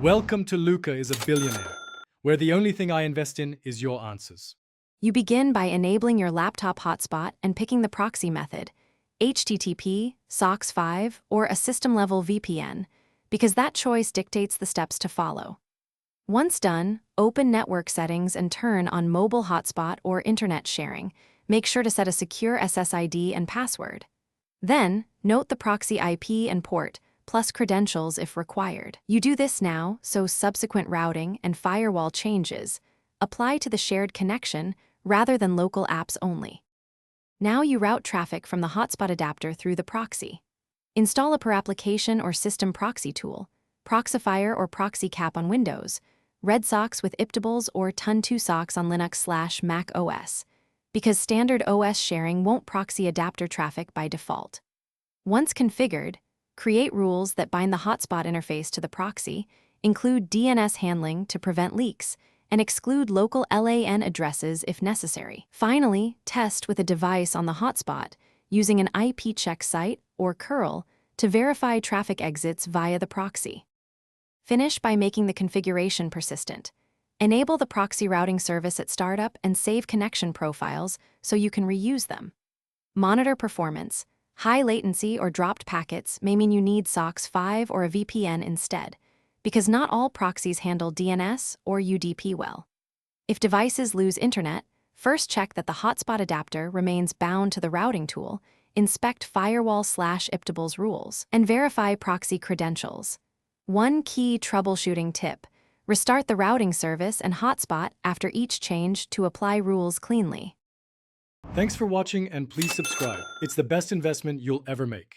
Welcome to Luca is a Billionaire, where the only thing I invest in is your answers. You begin by enabling your laptop hotspot and picking the proxy method, HTTP, SOCKS 5, or a system-level VPN, because that choice dictates the steps to follow. Once done, open network settings and turn on mobile hotspot or internet sharing. Make sure to set a secure SSID and password. Then, note the proxy IP and port, plus credentials if required. You do this now, so subsequent routing and firewall changes apply to the shared connection rather than local apps only. Now you route traffic from the hotspot adapter through the proxy. Install a per application or system proxy tool, Proxifier or Proxy Cap on Windows, Red Socks with Iptables or Tun2 Socks on Linux/Mac OS, because standard OS sharing won't proxy adapter traffic by default. Once configured, create rules that bind the hotspot interface to the proxy, include DNS handling to prevent leaks, and exclude local LAN addresses if necessary. Finally, test with a device on the hotspot using an IP check site or curl to verify traffic exits via the proxy. Finish by making the configuration persistent. Enable the proxy routing service at startup and save connection profiles so you can reuse them. Monitor performance. High latency or dropped packets may mean you need SOCKS 5 or a VPN instead, because not all proxies handle DNS or UDP well. If devices lose internet, first check that the hotspot adapter remains bound to the routing tool, inspect firewall/Iptables rules, and verify proxy credentials. One key troubleshooting tip: restart the routing service and hotspot after each change to apply rules cleanly. Thanks for watching and please subscribe. It's the best investment you'll ever make.